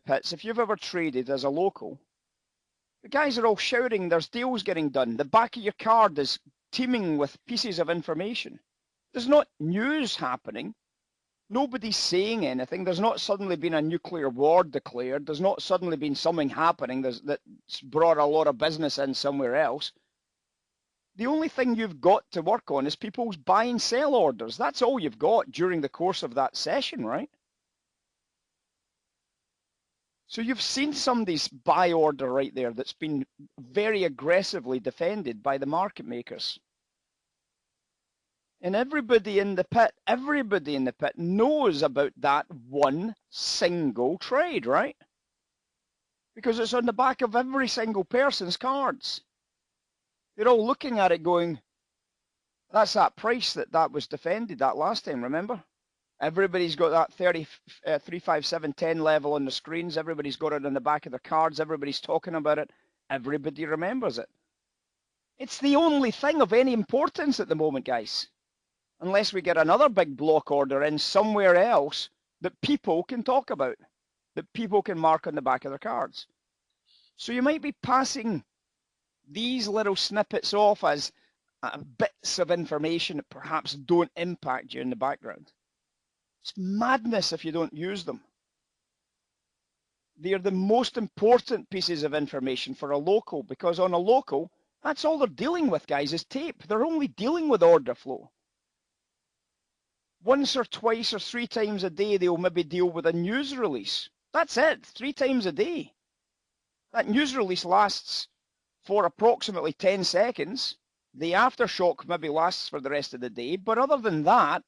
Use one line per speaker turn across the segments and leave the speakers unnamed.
pits, if you've ever traded as a local, the guys are all shouting, there's deals getting done. The back of your card is teeming with pieces of information. There's not news happening. Nobody's saying anything. There's not suddenly been a nuclear war declared. There's not suddenly been something happening that's brought a lot of business in somewhere else. The only thing you've got to work on is people's buy and sell orders. That's all you've got during the course of that session, right? So you've seen somebody's buy order right there that's been very aggressively defended by the market makers. And everybody in the pit knows about that one single trade, right? Because it's on the back of every single person's cards. They're all looking at it going, that's that price that was defended that last time, remember? Everybody's got that 35710 level on the screens. Everybody's got it on the back of their cards. Everybody's talking about it. Everybody remembers it. It's the only thing of any importance at the moment, guys. Unless we get another big block order in somewhere else that people can talk about, that people can mark on the back of their cards. So you might be passing these little snippets off as bits of information that perhaps don't impact you in the background. It's madness if you don't use them. They are the most important pieces of information for a local, because on a local, that's all they're dealing with, guys, is tape. They're only dealing with order flow. Once or twice or 3 times a day, they'll maybe deal with a news release. That's it, 3 times a day. That news release lasts for approximately 10 seconds. The aftershock maybe lasts for the rest of the day, but other than that,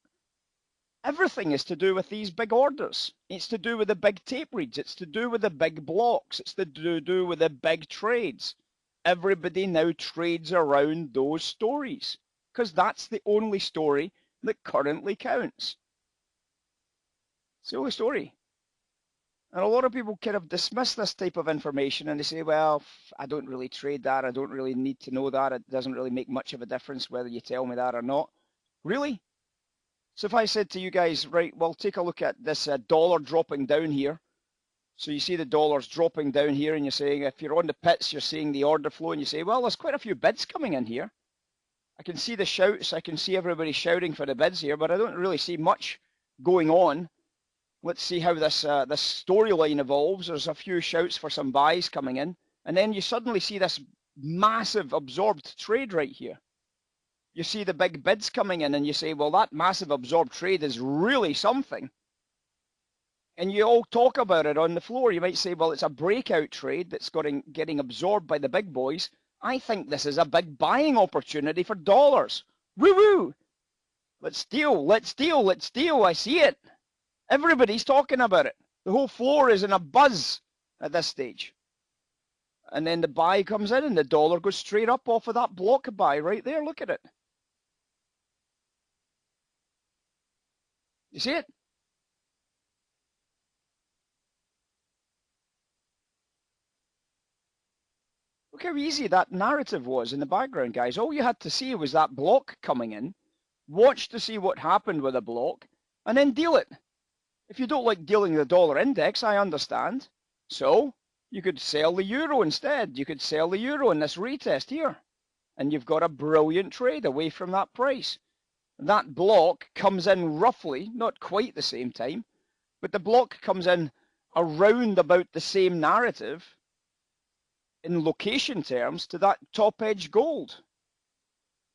everything is to do with these big orders. It's to do with the big tape reads. It's to do with the big blocks. It's to do with the big trades. Everybody now trades around those stories because that's the only story that currently counts. It's the only story. And a lot of people kind of dismiss this type of information and they say, well, I don't really trade that. I don't really need to know that. It doesn't really make much of a difference whether you tell me that or not. Really? So if I said to you guys, right, well, take a look at this dollar dropping down here. So you see the dollars dropping down here and you're saying, if you're on the pits, you're seeing the order flow and you say, well, there's quite a few bids coming in here. I can see the shouts. I can see everybody shouting for the bids here, but I don't really see much going on. Let's see how this storyline evolves. There's a few shouts for some buys coming in. And then you suddenly see this massive absorbed trade right here. You see the big bids coming in and you say, well, that massive absorbed trade is really something. And you all talk about it on the floor. You might say, well, it's a breakout trade that's getting absorbed by the big boys. I think this is a big buying opportunity for dollars. Woo-woo! Let's deal, let's deal, let's deal. I see it. Everybody's talking about it. The whole floor is in a buzz at this stage. And then the buy comes in and the dollar goes straight up off of that block buy right there. Look at it. You see it? Look how easy that narrative was in the background, guys. All you had to see was that block coming in, watch to see what happened with the block, and then deal it. If you don't like dealing the dollar index, I understand. So you could sell the euro instead. You could sell the euro in this retest here. And you've got a brilliant trade away from that price. That block comes in roughly, not quite the same time, but the block comes in around about the same narrative in location terms to that top edge gold.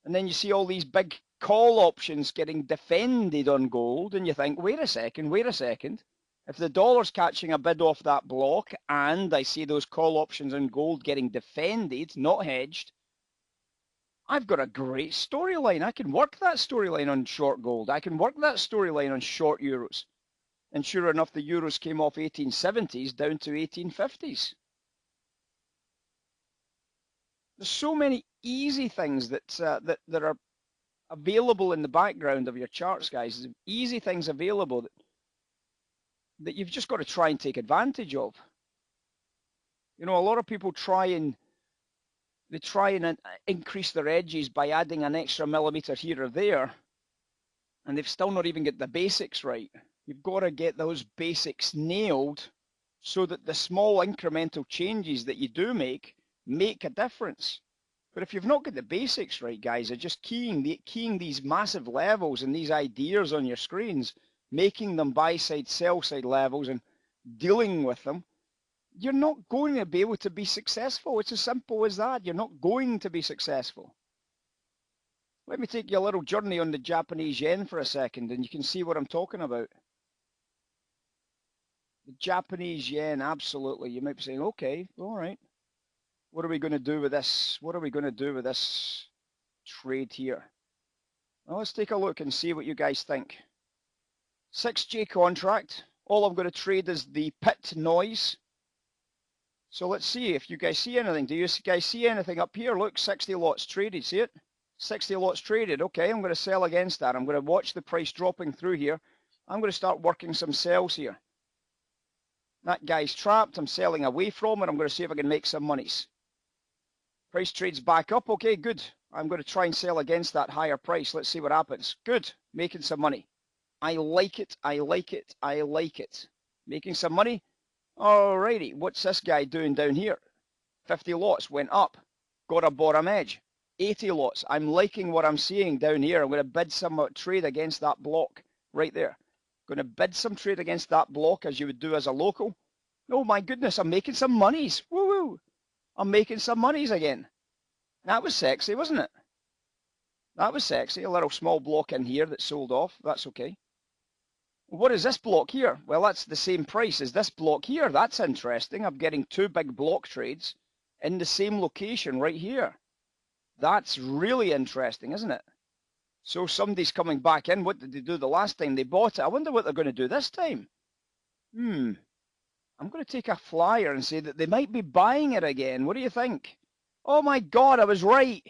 And then you see all these big call options getting defended on gold, and you think, wait a second. If the dollar's catching a bid off that block and I see those call options on gold getting defended, not hedged, I've got a great storyline. I can work that storyline on short gold. I can work that storyline on short euros. And sure enough, the euros came off 1870s down to 1850s. There's so many easy things that are available in the background of your charts, guys. There's easy things available that you've just got to try and take advantage of. You know, a lot of people try and increase their edges by adding an extra millimeter here or there, and they've still not even got the basics right. You've got to get those basics nailed so that the small incremental changes that you do make a difference. But if you've not got the basics right, guys, of just keying these massive levels and these ideas on your screens, making them buy side, sell side levels and dealing with them, you're not going to be able to be successful. It's as simple as that. You're not going to be successful. Let me take you a little journey on the Japanese yen for a second, and you can see what I'm talking about. The Japanese yen, absolutely. You might be saying, okay, all right. What are we going to do with this? What are we going to do with this trade here? Well, let's take a look and see what you guys think. 6J contract. All I'm going to trade is the pit noise. So let's see if you guys see anything. Do you guys see anything up here? Look, 60 lots traded. See it? 60 lots traded. Okay, I'm going to sell against that. I'm going to watch the price dropping through here. I'm going to start working some sells here. That guy's trapped. I'm selling away from it. I'm going to see if I can make some monies. Price trades back up. Okay, good. I'm going to try and sell against that higher price. Let's see what happens. Good. Making some money. I like it. I like it. I like it. Making some money. Alrighty. What's this guy doing down here? 50 lots went up. Got a bottom edge. 80 lots. I'm liking what I'm seeing down here. I'm going to bid some trade against that block right there. Going to bid some trade against that block as you would do as a local. Oh my goodness, I'm making some monies. Woo-woo. I'm making some monies again. That was sexy, wasn't it? That was sexy. A little small block in here that sold off. That's okay. What is this block here? Well, that's the same price as this block here. That's interesting. I'm getting two big block trades in the same location right here. That's really interesting, isn't it? So somebody's coming back in. What did they do the last time they bought it? I wonder what they're going to do this time. I'm going to take a flyer and say that they might be buying it again. What do you think? Oh my God, I was right.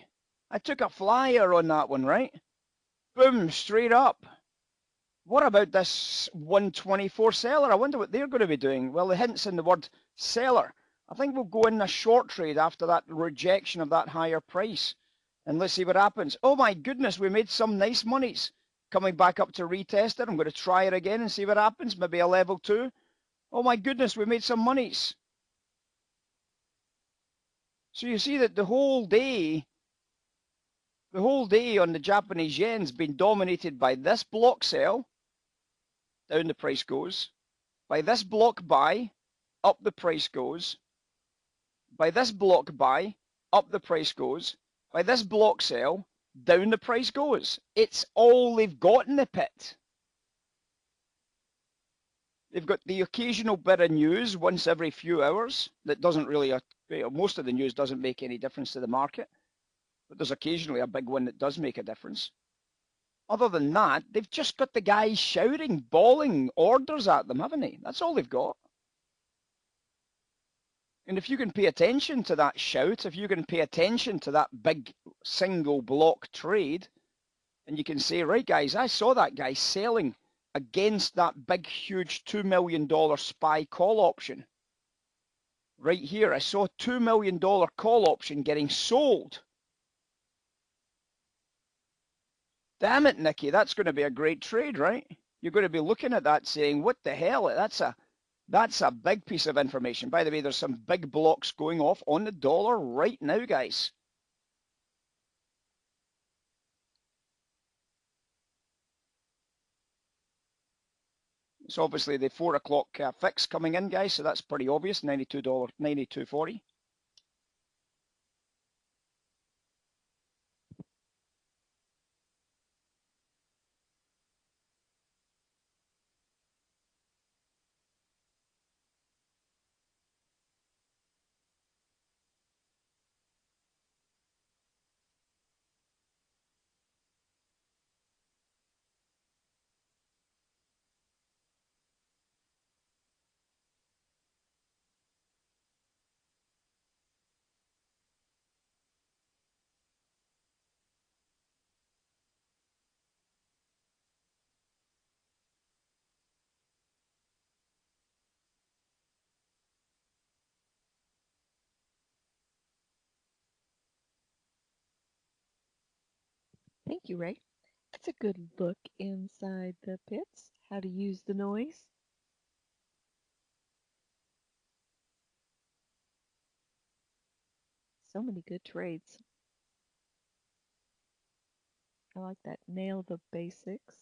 I took a flyer on that one, right? Boom, straight up. What about this 124 seller? I wonder what they're going to be doing. Well, the hint's in the word seller. I think we'll go in a short trade after that rejection of that higher price. And let's see what happens. Oh my goodness, we made some nice monies. Coming back up to retest it. I'm going to try it again and see what happens. Maybe a level 2. Oh my goodness, we made some monies. So you see that the whole day on the Japanese yen's been dominated by this block sell, down the price goes, by this block buy, up the price goes, by this block buy, up the price goes, by this block sell, down the price goes. It's all they've got in the pit. They've got the occasional bit of news once every few hours that doesn't really, most of the news doesn't make any difference to the market, but there's occasionally a big one that does make a difference. Other than that, they've just got the guys shouting, bawling orders at them, haven't they? That's all they've got. And if you can pay attention to that shout, if you can pay attention to that big single block trade, and you can say, right guys, I saw that guy selling against that big, huge $2 million SPY call option. Right here, I saw a $2 million call option getting sold. Damn it, Nikki, that's going to be a great trade, right? You're going to be looking at that saying, what the hell? That's a big piece of information. By the way, there's some big blocks going off on the dollar right now, guys. It's obviously the 4 o'clock fix coming in, guys, so that's pretty obvious, $92, $92.40.
Thank you, Ray. That's a good look inside the pits, how to use the noise. So many good trades. I like that. Nail the basics.